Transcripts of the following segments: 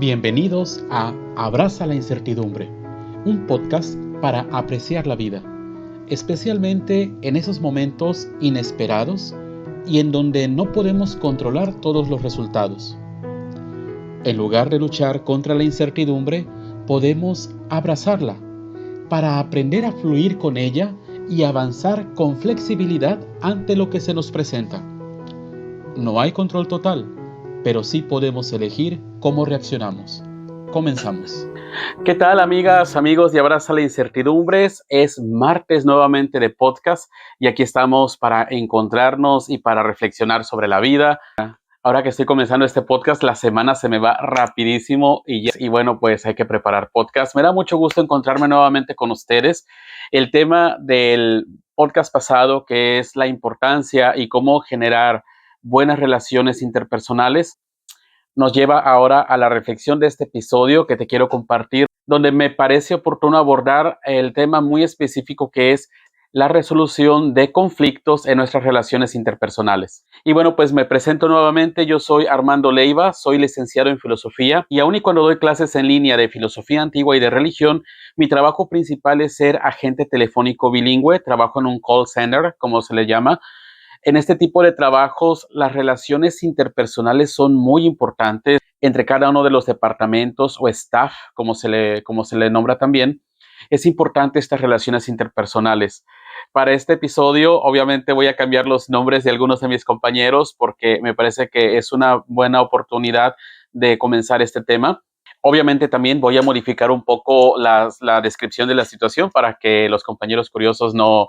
Bienvenidos a Abraza la incertidumbre, un podcast para apreciar la vida, especialmente en esos momentos inesperados y en donde no podemos controlar todos los resultados. En lugar de luchar contra la incertidumbre, podemos abrazarla para aprender a fluir con ella y avanzar con flexibilidad ante lo que se nos presenta. No hay control total, pero sí podemos elegir cómo reaccionamos. Comenzamos. ¿Qué tal, amigas, amigos de Abraza la Incertidumbres? Es martes nuevamente de podcast y aquí estamos para encontrarnos y para reflexionar sobre la vida. Ahora que estoy comenzando este podcast, la semana se me va rapidísimo y bueno, pues hay que preparar podcast. Me da mucho gusto encontrarme nuevamente con ustedes. El tema del podcast pasado, que es la importancia y cómo generar buenas relaciones interpersonales, nos lleva ahora a la reflexión de este episodio que te quiero compartir, donde me parece oportuno abordar el tema muy específico que es la resolución de conflictos en nuestras relaciones interpersonales. Y bueno, pues me presento nuevamente. Yo soy Armando Leiva, soy licenciado en filosofía y aun y cuando doy clases en línea de filosofía antigua y de religión, mi trabajo principal es ser agente telefónico bilingüe. Trabajo en un call center, como se le llama. En este tipo de trabajos, las relaciones interpersonales son muy importantes entre cada uno de los departamentos o staff, como se le nombra también. Es importante estas relaciones interpersonales. Para este episodio, obviamente voy a cambiar los nombres de algunos de mis compañeros porque me parece que es una buena oportunidad de comenzar este tema. Obviamente también voy a modificar un poco la descripción de la situación para que los compañeros curiosos no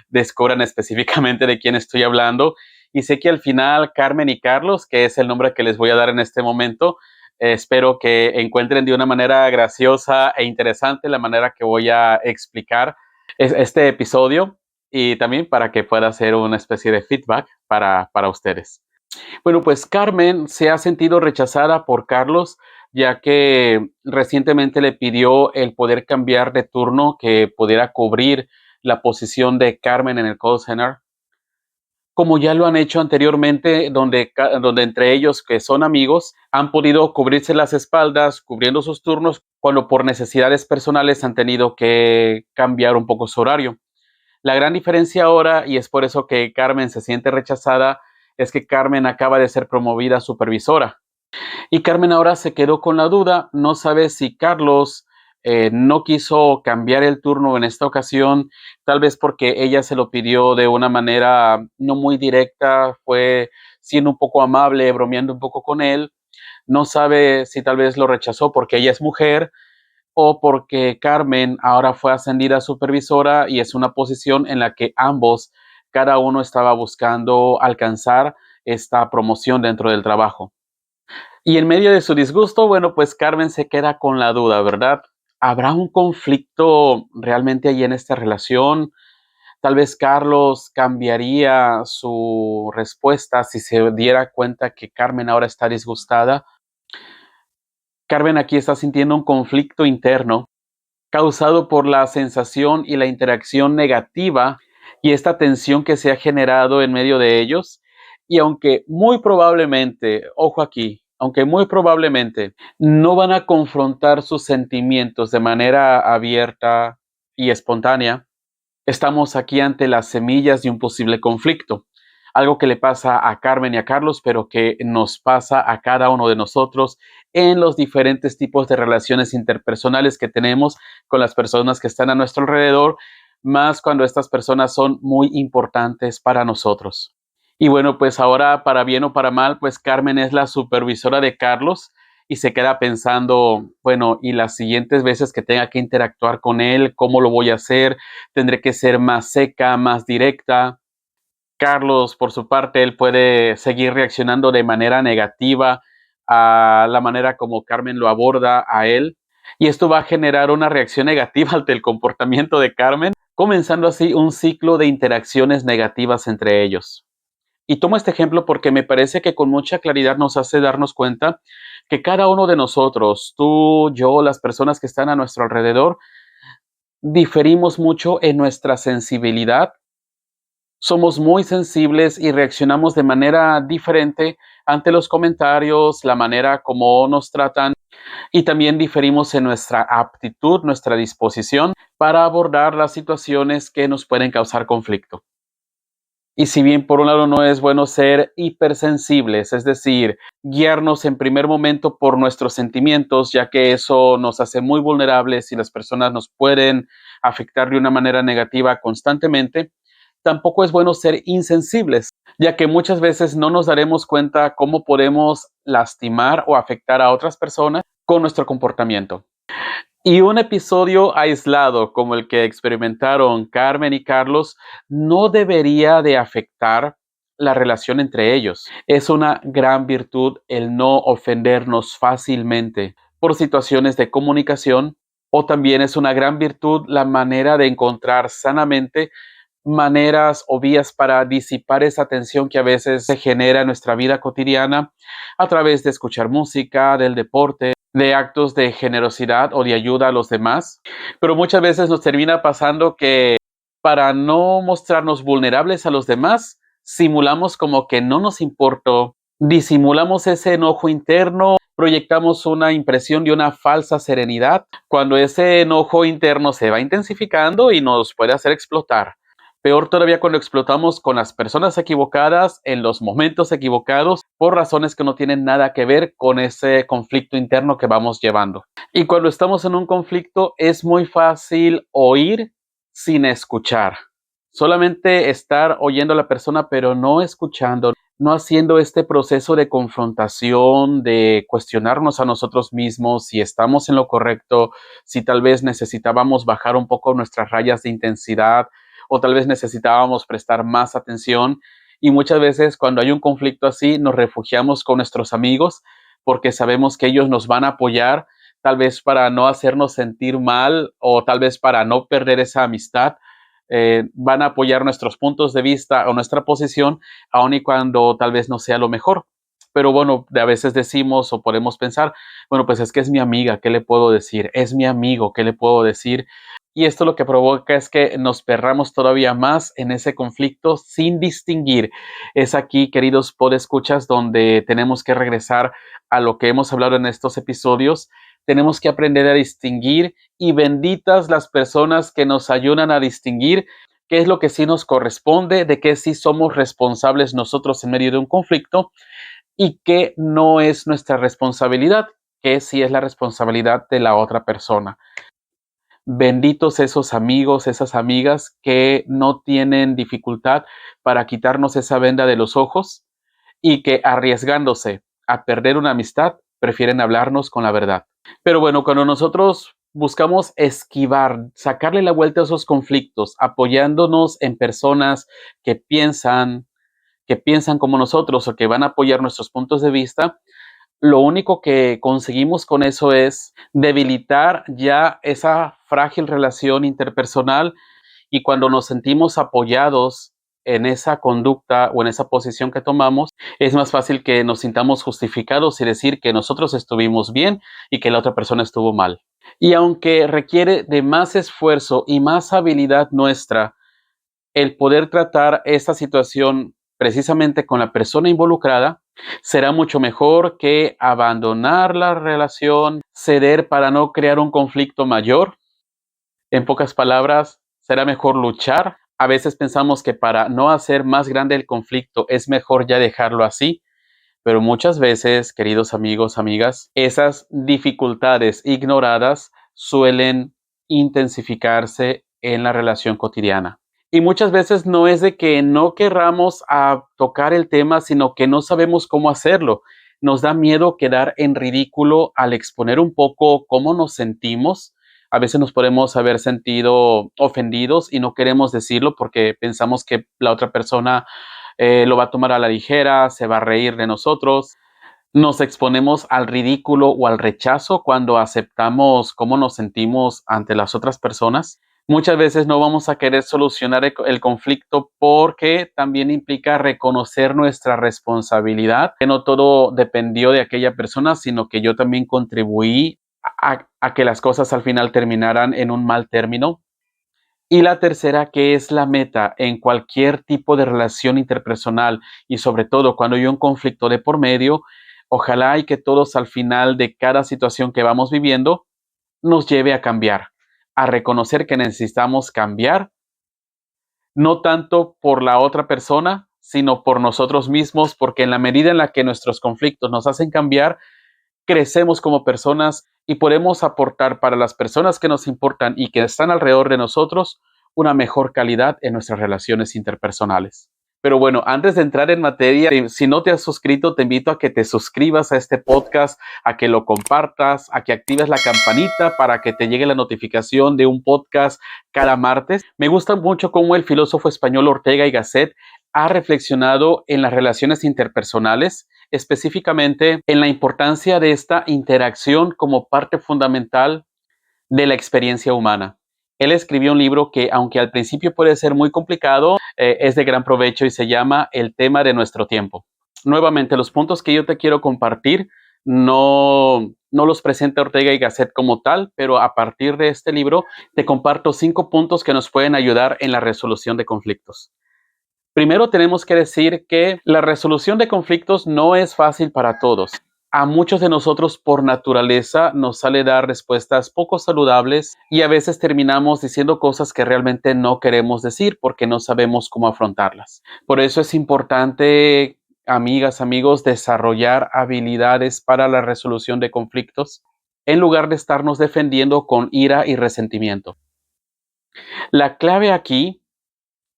descubran específicamente de quién estoy hablando. Y sé que al final Carmen y Carlos, que es el nombre que les voy a dar en este momento, espero que encuentren de una manera graciosa e interesante la manera que voy a explicar este episodio y también para que pueda ser una especie de feedback para ustedes. Bueno, pues Carmen se ha sentido rechazada por Carlos, ya que recientemente le pidió el poder cambiar de turno, que pudiera cubrir la posición de Carmen en el call center, como ya lo han hecho anteriormente, donde entre ellos, que son amigos, han podido cubrirse las espaldas, cubriendo sus turnos, cuando por necesidades personales han tenido que cambiar un poco su horario. La gran diferencia ahora, y es por eso que Carmen se siente rechazada, es que Carmen acaba de ser promovida a supervisora. Y Carmen ahora se quedó con la duda, no sabe si Carlos no quiso cambiar el turno en esta ocasión, tal vez porque ella se lo pidió de una manera no muy directa, fue siendo un poco amable, bromeando un poco con él. No sabe si tal vez lo rechazó porque ella es mujer o porque Carmen ahora fue ascendida a supervisora y es una posición en la que ambos, cada uno estaba buscando alcanzar esta promoción dentro del trabajo. Y en medio de su disgusto, bueno, pues Carmen se queda con la duda, ¿verdad? ¿Habrá un conflicto realmente ahí en esta relación? Tal vez Carlos cambiaría su respuesta si se diera cuenta que Carmen ahora está disgustada. Carmen aquí está sintiendo un conflicto interno causado por la sensación y la interacción negativa y esta tensión que se ha generado en medio de ellos. Y aunque muy probablemente, ojo aquí, aunque muy probablemente no van a confrontar sus sentimientos de manera abierta y espontánea, estamos aquí ante las semillas de un posible conflicto. Algo que le pasa a Carmen y a Carlos, pero que nos pasa a cada uno de nosotros en los diferentes tipos de relaciones interpersonales que tenemos con las personas que están a nuestro alrededor, más cuando estas personas son muy importantes para nosotros. Y bueno, pues ahora, para bien o para mal, pues Carmen es la supervisora de Carlos y se queda pensando, bueno, y las siguientes veces que tenga que interactuar con él, ¿cómo lo voy a hacer? ¿Tendré que ser más seca, más directa? Carlos, por su parte, él puede seguir reaccionando de manera negativa a la manera como Carmen lo aborda a él. Y esto va a generar una reacción negativa ante el comportamiento de Carmen, comenzando así un ciclo de interacciones negativas entre ellos. Y tomo este ejemplo porque me parece que con mucha claridad nos hace darnos cuenta que cada uno de nosotros, tú, yo, las personas que están a nuestro alrededor, diferimos mucho en nuestra sensibilidad. Somos muy sensibles y reaccionamos de manera diferente ante los comentarios, la manera como nos tratan. y también diferimos en nuestra aptitud, nuestra disposición para abordar las situaciones que nos pueden causar conflicto. Y si bien por un lado no es bueno ser hipersensibles, es decir, guiarnos en primer momento por nuestros sentimientos, ya que eso nos hace muy vulnerables y las personas nos pueden afectar de una manera negativa constantemente, tampoco es bueno ser insensibles, ya que muchas veces no nos daremos cuenta cómo podemos lastimar o afectar a otras personas con nuestro comportamiento. Y un episodio aislado como el que experimentaron Carmen y Carlos no debería de afectar la relación entre ellos. Es una gran virtud el no ofendernos fácilmente por situaciones de comunicación, o también es una gran virtud la manera de encontrar sanamente maneras o vías para disipar esa tensión que a veces se genera en nuestra vida cotidiana a través de escuchar música, del deporte, de actos de generosidad o de ayuda a los demás. Pero muchas veces nos termina pasando que para no mostrarnos vulnerables a los demás, simulamos como que no nos importó, disimulamos ese enojo interno, proyectamos una impresión de una falsa serenidad, cuando ese enojo interno se va intensificando y nos puede hacer explotar. Peor todavía cuando explotamos con las personas equivocadas, en los momentos equivocados, por razones que no tienen nada que ver con ese conflicto interno que vamos llevando. Y cuando estamos en un conflicto es muy fácil oír sin escuchar. Solamente estar oyendo a la persona, pero no escuchando, no haciendo este proceso de confrontación, de cuestionarnos a nosotros mismos si estamos en lo correcto, si tal vez necesitábamos bajar un poco nuestras rayas de intensidad o tal vez necesitábamos prestar más atención. Y muchas veces cuando hay un conflicto así, nos refugiamos con nuestros amigos porque sabemos que ellos nos van a apoyar, tal vez para no hacernos sentir mal o tal vez para no perder esa amistad. Van a apoyar nuestros puntos de vista o nuestra posición, aun y cuando tal vez no sea lo mejor. Pero bueno, a veces decimos o podemos pensar, bueno, pues es que es mi amiga, ¿qué le puedo decir? Es mi amigo, ¿qué le puedo decir? Y esto lo que provoca es que nos perramos todavía más en ese conflicto sin distinguir. Es aquí, queridos podescuchas, donde tenemos que regresar a lo que hemos hablado en estos episodios. Tenemos que aprender a distinguir, y benditas las personas que nos ayudan a distinguir qué es lo que sí nos corresponde, de qué sí somos responsables nosotros en medio de un conflicto y qué no es nuestra responsabilidad, qué sí es la responsabilidad de la otra persona. Benditos esos amigos, esas amigas que no tienen dificultad para quitarnos esa venda de los ojos y que, arriesgándose a perder una amistad, prefieren hablarnos con la verdad. Pero bueno, cuando nosotros buscamos esquivar, sacarle la vuelta a esos conflictos, apoyándonos en personas que piensan como nosotros o que van a apoyar nuestros puntos de vista, lo único que conseguimos con eso es debilitar ya esa frágil relación interpersonal, y cuando nos sentimos apoyados en esa conducta o en esa posición que tomamos, es más fácil que nos sintamos justificados y decir que nosotros estuvimos bien y que la otra persona estuvo mal. Y aunque requiere de más esfuerzo y más habilidad nuestra el poder tratar esta situación precisamente con la persona involucrada, será mucho mejor que abandonar la relación, ceder para no crear un conflicto mayor. En pocas palabras, será mejor luchar. A veces pensamos que para no hacer más grande el conflicto es mejor ya dejarlo así, pero muchas veces, queridos amigos, amigas, esas dificultades ignoradas suelen intensificarse en la relación cotidiana. Y muchas veces no es de que no querramos tocar el tema, sino que no sabemos cómo hacerlo. Nos da miedo quedar en ridículo al exponer un poco cómo nos sentimos. A veces nos podemos haber sentido ofendidos y no queremos decirlo porque pensamos que la otra persona lo va a tomar a la ligera, se va a reír de nosotros. Nos exponemos al ridículo o al rechazo cuando aceptamos cómo nos sentimos ante las otras personas. Muchas veces no vamos a querer solucionar el conflicto porque también implica reconocer nuestra responsabilidad, que no todo dependió de aquella persona, sino que yo también contribuí a que las cosas al final terminaran en un mal término. Y la tercera, que es la meta en cualquier tipo de relación interpersonal y sobre todo cuando hay un conflicto de por medio, Ojalá y que todos al final de cada situación que vamos viviendo nos lleve a cambiar, a reconocer que necesitamos cambiar, no tanto por la otra persona, sino por nosotros mismos, porque en la medida en la que nuestros conflictos nos hacen cambiar, crecemos como personas y podemos aportar para las personas que nos importan y que están alrededor de nosotros una mejor calidad en nuestras relaciones interpersonales. Pero bueno, antes de entrar en materia, si no te has suscrito, te invito a que te suscribas a este podcast, a que lo compartas, a que actives la campanita para que te llegue la notificación de un podcast cada martes. Me gusta mucho cómo el filósofo español Ortega y Gasset ha reflexionado en las relaciones interpersonales, específicamente en la importancia de esta interacción como parte fundamental de la experiencia humana. Él escribió un libro que, aunque al principio puede ser muy complicado, es de gran provecho y se llama El tema de nuestro tiempo. Nuevamente, los puntos que yo te quiero compartir no los presenta Ortega y Gasset como tal, pero a partir de este libro te comparto 5 puntos que nos pueden ayudar en la resolución de conflictos. Primero tenemos que decir que la resolución de conflictos no es fácil para todos. A muchos de nosotros por naturaleza nos sale dar respuestas poco saludables y a veces terminamos diciendo cosas que realmente no queremos decir porque no sabemos cómo afrontarlas. Por eso es importante, amigas, amigos, desarrollar habilidades para la resolución de conflictos en lugar de estarnos defendiendo con ira y resentimiento. La clave aquí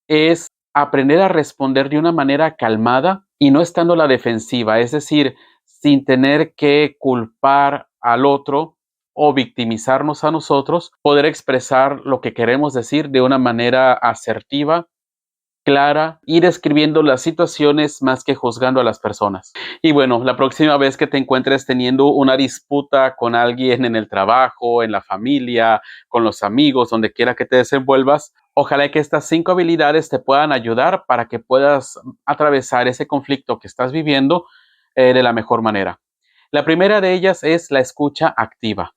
es aprender a responder de una manera calmada y no estando a la defensiva, es decir, sin tener que culpar al otro o victimizarnos a nosotros, poder expresar lo que queremos decir de una manera asertiva, clara, ir describiendo las situaciones más que juzgando a las personas. Y bueno, la próxima vez que te encuentres teniendo una disputa con alguien en el trabajo, en la familia, con los amigos, donde quiera que te desenvuelvas, ojalá que estas 5 habilidades te puedan ayudar para que puedas atravesar ese conflicto que estás viviendo de la mejor manera. La primera de ellas es la escucha activa.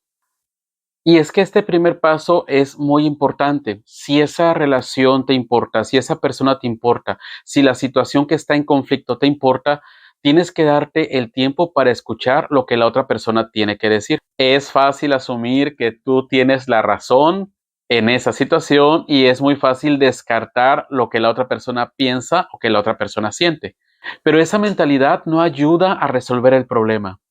Y es que este primer paso es muy importante. Si esa relación te importa, si esa persona te importa, si la situación que está en conflicto te importa, tienes que darte el tiempo para escuchar lo que la otra persona tiene que decir. Es fácil asumir que tú tienes la razón en esa situación y es muy fácil descartar lo que la otra persona piensa o que la otra persona siente. Pero esa mentalidad no ayuda a resolver el problema.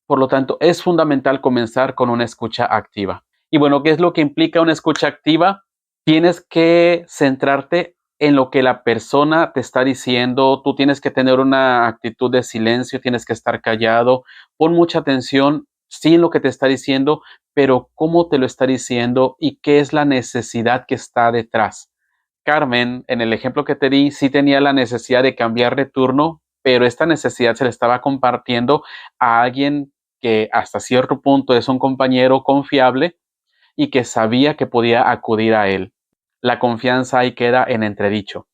Por lo tanto, es fundamental comenzar con una escucha activa. Y bueno, ¿qué es lo que implica una escucha activa? Tienes que centrarte en lo que la persona te está diciendo, tú tienes que tener una actitud de silencio, tienes que estar callado, pon mucha atención, sí, en lo que te está diciendo, pero cómo te lo está diciendo y qué es la necesidad que está detrás. Carmen, en el ejemplo que te di, sí tenía la necesidad de cambiar de turno, pero esta necesidad se le estaba compartiendo a alguien que hasta cierto punto es un compañero confiable y que sabía que podía acudir a él. La confianza ahí queda en entredicho.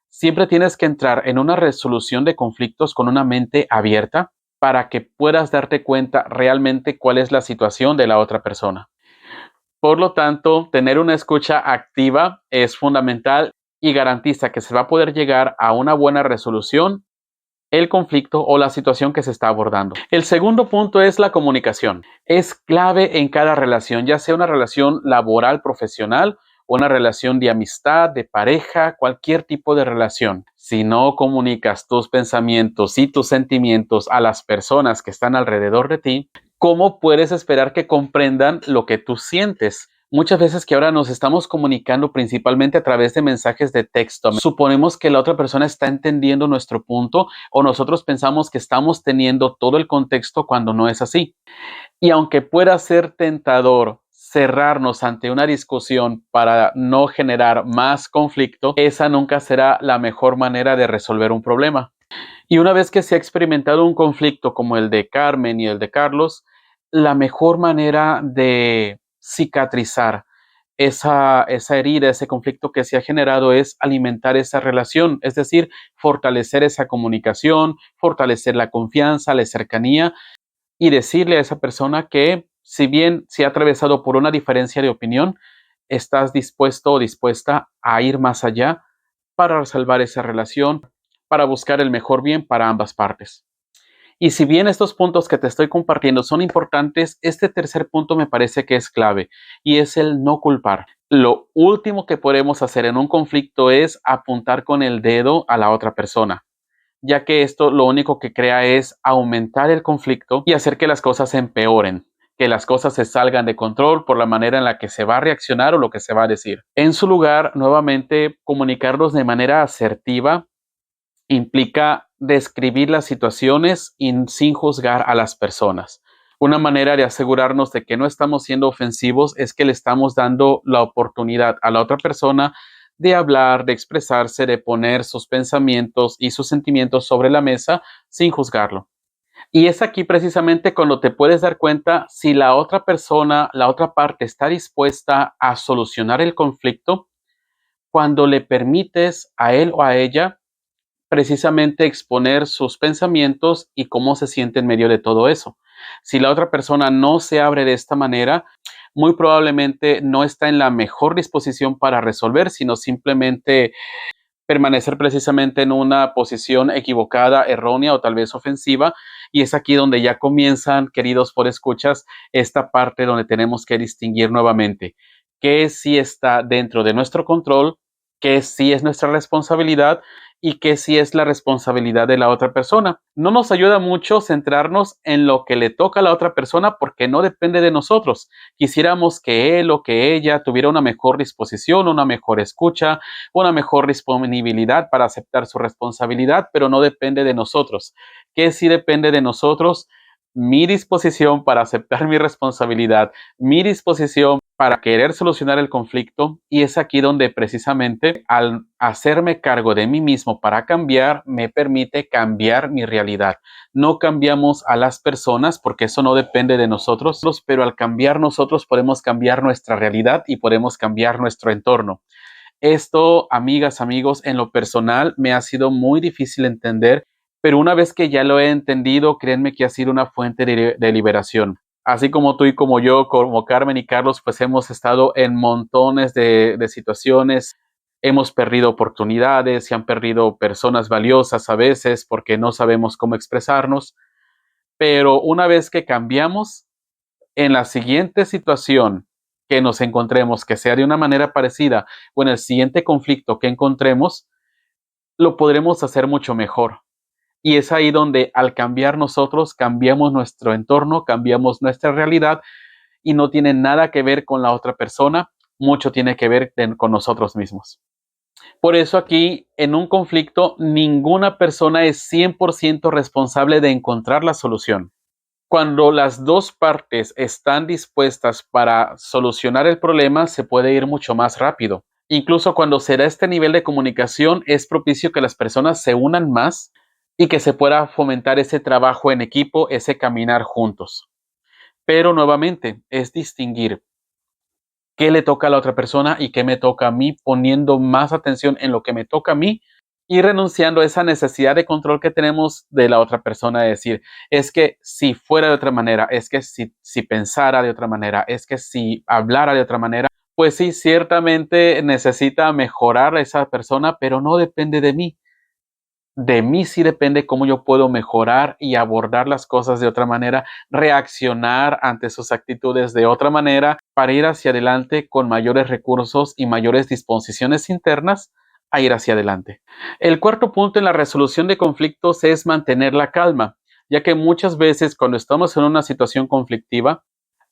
Siempre tienes que entrar en una resolución de conflictos con una mente abierta para que puedas darte cuenta realmente cuál es la situación de la otra persona. Por lo tanto, tener una escucha activa es fundamental y garantiza que se va a poder llegar a una buena resolución el conflicto o la situación que se está abordando. El segundo punto es la comunicación. Es clave en cada relación, ya sea una relación laboral, profesional, o una relación de amistad, de pareja, cualquier tipo de relación. Si no comunicas tus pensamientos y tus sentimientos a las personas que están alrededor de ti, ¿cómo puedes esperar que comprendan lo que tú sientes? Muchas veces que ahora nos estamos comunicando principalmente a través de mensajes de texto. Suponemos que la otra persona está entendiendo nuestro punto o nosotros pensamos que estamos teniendo todo el contexto cuando no es así. Y aunque pueda ser tentador cerrarnos ante una discusión para no generar más conflicto, esa nunca será la mejor manera de resolver un problema. Y una vez que se ha experimentado un conflicto como el de Carmen y el de Carlos, la mejor manera de cicatrizar esa herida, ese conflicto que se ha generado es alimentar esa relación, es decir, fortalecer esa comunicación, fortalecer la confianza, la cercanía y decirle a esa persona que si bien se ha atravesado por una diferencia de opinión, estás dispuesto o dispuesta a ir más allá para salvar esa relación, para buscar el mejor bien para ambas partes. Y si bien estos puntos que te estoy compartiendo son importantes, este tercer punto me parece que es clave y es el no culpar. Lo último que podemos hacer en un conflicto es apuntar con el dedo a la otra persona, ya que esto lo único que crea es aumentar el conflicto y hacer que las cosas se empeoren, que las cosas se salgan de control por la manera en la que se va a reaccionar o lo que se va a decir. En su lugar, nuevamente, comunicarlos de manera asertiva implica describir las situaciones sin juzgar a las personas. Una manera de asegurarnos de que no estamos siendo ofensivos es que le estamos dando la oportunidad a la otra persona de hablar, de expresarse, de poner sus pensamientos y sus sentimientos sobre la mesa sin juzgarlo. Y es aquí precisamente cuando te puedes dar cuenta si la otra persona, la otra parte está dispuesta a solucionar el conflicto cuando le permites a él o a ella precisamente exponer sus pensamientos y cómo se siente en medio de todo eso. Si la otra persona no se abre de esta manera, muy probablemente no está en la mejor disposición para resolver, sino simplemente permanecer precisamente en una posición equivocada, errónea o tal vez ofensiva. Y es aquí donde ya comienzan, queridos podescuchas, esta parte donde tenemos que distinguir nuevamente qué sí está dentro de nuestro control, qué sí es nuestra responsabilidad y qué sí es la responsabilidad de la otra persona. No nos ayuda mucho centrarnos en lo que le toca a la otra persona porque no depende de nosotros. Quisiéramos que él o que ella tuviera una mejor disposición, una mejor escucha, una mejor disponibilidad para aceptar su responsabilidad, pero no depende de nosotros. ¿Qué sí depende de nosotros? Mi disposición para aceptar mi responsabilidad, mi disposición para querer solucionar el conflicto, y es aquí donde precisamente al hacerme cargo de mí mismo para cambiar, me permite cambiar mi realidad. No cambiamos a las personas porque eso no depende de nosotros, pero al cambiar nosotros podemos cambiar nuestra realidad y podemos cambiar nuestro entorno. Esto, amigas, amigos, en lo personal me ha sido muy difícil entender, pero una vez que ya lo he entendido, créanme que ha sido una fuente de liberación. Así como tú y como yo, como Carmen y Carlos, pues hemos estado en montones de situaciones, hemos perdido oportunidades, se han perdido personas valiosas a veces porque no sabemos cómo expresarnos, pero una vez que cambiamos, en la siguiente situación que nos encontremos, que sea de una manera parecida, o en el siguiente conflicto que encontremos, lo podremos hacer mucho mejor. Y es ahí donde al cambiar nosotros, cambiamos nuestro entorno, cambiamos nuestra realidad y no tiene nada que ver con la otra persona, mucho tiene que ver con nosotros mismos. Por eso aquí, en un conflicto, ninguna persona es 100% responsable de encontrar la solución. Cuando las dos partes están dispuestas para solucionar el problema, se puede ir mucho más rápido. Incluso cuando se da este nivel de comunicación, es propicio que las personas se unan más y que se pueda fomentar ese trabajo en equipo, ese caminar juntos. Pero nuevamente, es distinguir qué le toca a la otra persona y qué me toca a mí, poniendo más atención en lo que me toca a mí y renunciando a esa necesidad de control que tenemos de la otra persona, de decir, es que si fuera de otra manera, es que si pensara de otra manera, es que si hablara de otra manera, pues sí, ciertamente necesita mejorar a esa persona, pero no depende de mí. De mí sí depende cómo yo puedo mejorar y abordar las cosas de otra manera, reaccionar ante sus actitudes de otra manera para ir hacia adelante con mayores recursos y mayores disposiciones internas a ir hacia adelante. El cuarto punto en la resolución de conflictos es mantener la calma, ya que muchas veces cuando estamos en una situación conflictiva,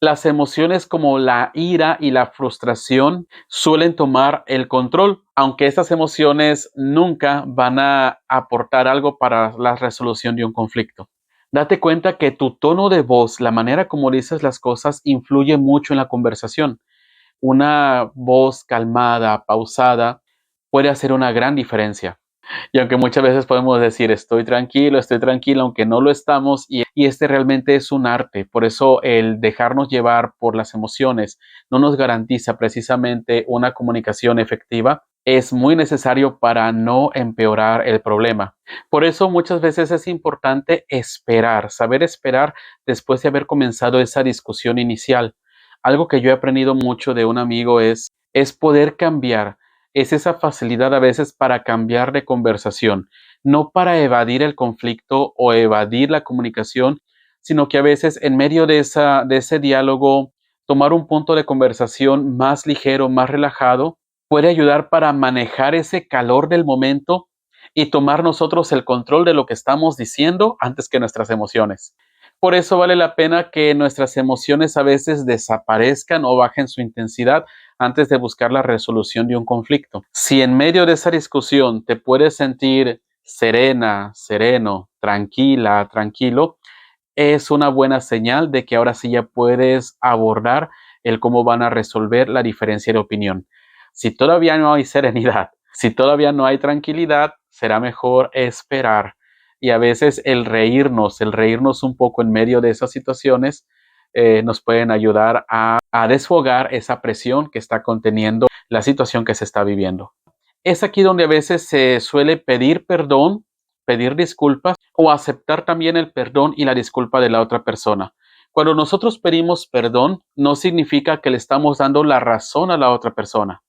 las emociones como la ira y la frustración suelen tomar el control, aunque estas emociones nunca van a aportar algo para la resolución de un conflicto. Date cuenta que tu tono de voz, la manera como dices las cosas, influye mucho en la conversación. Una voz calmada, pausada, puede hacer una gran diferencia. Y aunque muchas veces podemos decir estoy tranquilo, aunque no lo estamos, y este realmente es un arte. Por eso el dejarnos llevar por las emociones no nos garantiza precisamente una comunicación efectiva. Es muy necesario para no empeorar el problema. Por eso muchas veces es importante esperar, saber esperar después de haber comenzado esa discusión inicial. Algo que yo he aprendido mucho de un amigo es poder cambiar, es esa facilidad a veces para cambiar de conversación. no para evadir el conflicto o evadir la comunicación, sino que a veces en medio de ese diálogo, tomar un punto de conversación más ligero, más relajado, puede ayudar para manejar ese calor del momento y tomar nosotros el control de lo que estamos diciendo antes que nuestras emociones. Por eso vale la pena que nuestras emociones a veces desaparezcan o bajen su intensidad antes de buscar la resolución de un conflicto. Si en medio de esa discusión te puedes sentir serena, sereno, tranquila, tranquilo, es una buena señal de que ahora sí ya puedes abordar el cómo van a resolver la diferencia de opinión. Si todavía no hay serenidad, si todavía no hay tranquilidad, será mejor esperar. Y a veces el reírnos un poco en medio de esas situaciones, nos pueden ayudar a desfogar esa presión que está conteniendo la situación que se está viviendo. Es aquí donde a veces se suele pedir perdón, pedir disculpas o aceptar también el perdón y la disculpa de la otra persona. Cuando nosotros pedimos perdón, no significa que le estamos dando la razón a la otra persona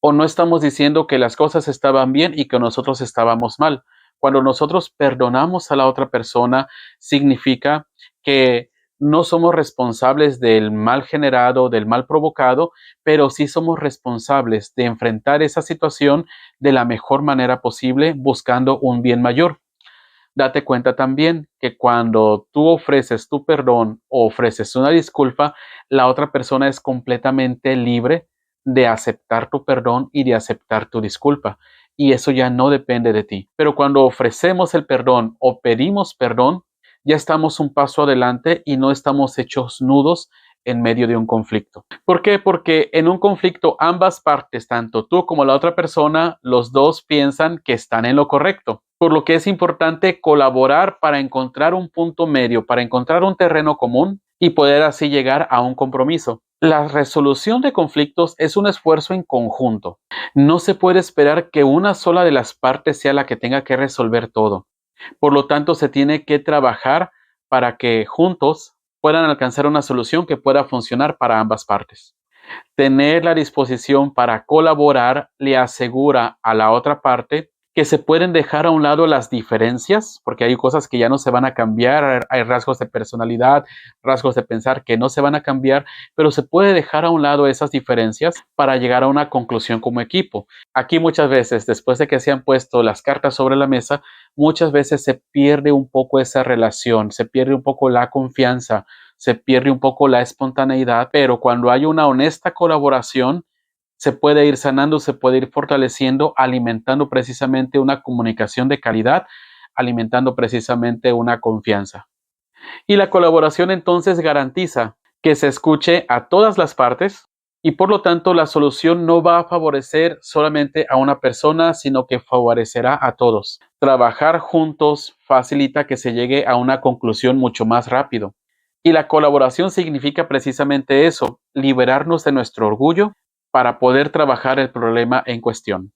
o no estamos diciendo que las cosas estaban bien y que nosotros estábamos mal. Cuando nosotros perdonamos a la otra persona, significa que no somos responsables del mal generado, del mal provocado, pero sí somos responsables de enfrentar esa situación de la mejor manera posible, buscando un bien mayor. Date cuenta también que cuando tú ofreces tu perdón o ofreces una disculpa, la otra persona es completamente libre de aceptar tu perdón y de aceptar tu disculpa. Y eso ya no depende de ti. Pero cuando ofrecemos el perdón o pedimos perdón, ya estamos un paso adelante y no estamos hechos nudos en medio de un conflicto. ¿Por qué? Porque en un conflicto ambas partes, tanto tú como la otra persona, los dos piensan que están en lo correcto. Por lo que es importante colaborar para encontrar un punto medio, para encontrar un terreno común y poder así llegar a un compromiso. La resolución de conflictos es un esfuerzo en conjunto. No se puede esperar que una sola de las partes sea la que tenga que resolver todo. Por lo tanto, se tiene que trabajar para que juntos puedan alcanzar una solución que pueda funcionar para ambas partes. Tener la disposición para colaborar le asegura a la otra parte que se pueden dejar a un lado las diferencias, porque hay cosas que ya no se van a cambiar, hay rasgos de personalidad, rasgos de pensar que no se van a cambiar, pero se puede dejar a un lado esas diferencias para llegar a una conclusión como equipo. Aquí muchas veces, después de que se han puesto las cartas sobre la mesa, muchas veces se pierde un poco esa relación, se pierde un poco la confianza, se pierde un poco la espontaneidad, pero cuando hay una honesta colaboración, se puede ir sanando, se puede ir fortaleciendo, alimentando precisamente una comunicación de calidad, alimentando precisamente una confianza. Y la colaboración entonces garantiza que se escuche a todas las partes y por lo tanto la solución no va a favorecer solamente a una persona, sino que favorecerá a todos. Trabajar juntos facilita que se llegue a una conclusión mucho más rápido. Y la colaboración significa precisamente eso, liberarnos de nuestro orgullo para poder trabajar el problema en cuestión.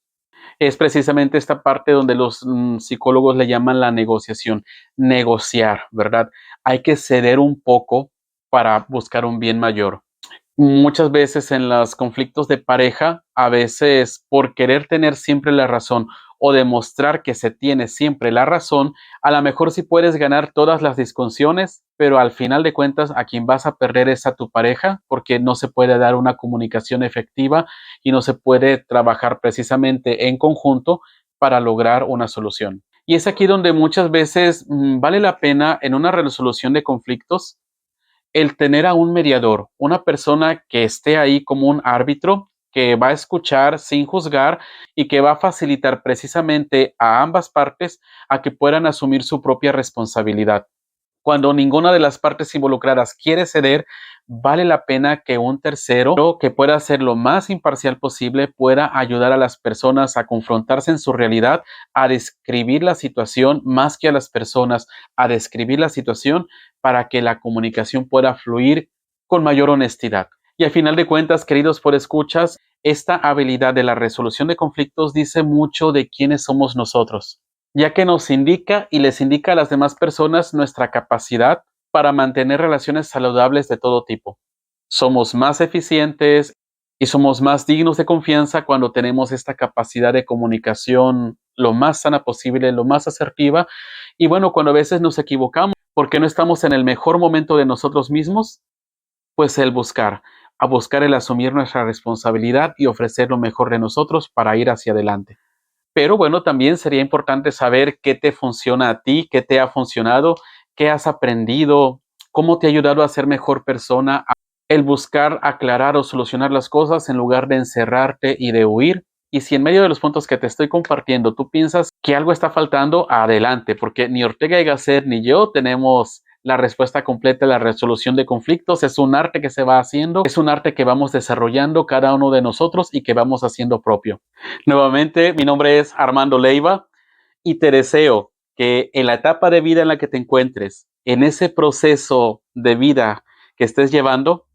Es precisamente esta parte donde los psicólogos le llaman la negociación, negociar, ¿verdad? Hay que ceder un poco para buscar un bien mayor. Muchas veces en los conflictos de pareja, a veces por querer tener siempre la razón o demostrar que se tiene siempre la razón, a lo mejor sí puedes ganar todas las discusiones, pero al final de cuentas a quien vas a perder es a tu pareja porque no se puede dar una comunicación efectiva y no se puede trabajar precisamente en conjunto para lograr una solución. Y es aquí donde muchas veces vale la pena en una resolución de conflictos el tener a un mediador, una persona que esté ahí como un árbitro, que va a escuchar sin juzgar y que va a facilitar precisamente a ambas partes a que puedan asumir su propia responsabilidad. Cuando ninguna de las partes involucradas quiere ceder, vale la pena que un tercero, que pueda ser lo más imparcial posible, pueda ayudar a las personas a confrontarse en su realidad, a describir la situación más que a las personas, a describir la situación para que la comunicación pueda fluir con mayor honestidad. Y al final de cuentas, queridos podescuchas, esta habilidad de la resolución de conflictos dice mucho de quiénes somos nosotros, ya que nos indica y les indica a las demás personas nuestra capacidad para mantener relaciones saludables de todo tipo. Somos más eficientes y somos más dignos de confianza cuando tenemos esta capacidad de comunicación lo más sana posible, lo más asertiva. Y bueno, cuando a veces nos equivocamos porque no estamos en el mejor momento de nosotros mismos, pues a buscar el asumir nuestra responsabilidad y ofrecer lo mejor de nosotros para ir hacia adelante. Pero bueno, también sería importante saber qué te funciona a ti, qué te ha funcionado, qué has aprendido, cómo te ha ayudado a ser mejor persona, el buscar aclarar o solucionar las cosas en lugar de encerrarte y de huir. Y si en medio de los puntos que te estoy compartiendo tú piensas que algo está faltando, adelante, porque ni Ortega y Gasset ni yo tenemos la respuesta completa a la resolución de conflictos. Es un arte que se va haciendo, es un arte que vamos desarrollando cada uno de nosotros y que vamos haciendo propio. Nuevamente, mi nombre es Armando Leiva y te deseo que en la etapa de vida en la que te encuentres, en ese proceso de vida que estés llevando,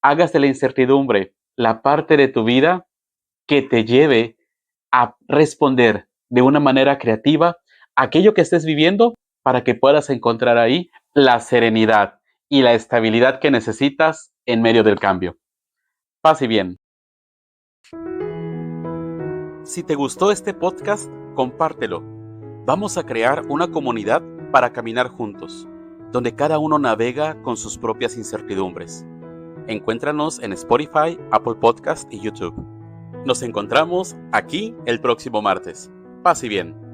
hagas de la incertidumbre la parte de tu vida que te lleve a responder de una manera creativa a aquello que estés viviendo para que puedas encontrar ahí la serenidad y la estabilidad que necesitas en medio del cambio. Paz y bien. Si te gustó este podcast, compártelo. Vamos a crear una comunidad para caminar juntos, donde cada uno navega con sus propias incertidumbres. Encuéntranos en Spotify, Apple Podcast y YouTube. Nos encontramos aquí el próximo martes. Paz y bien.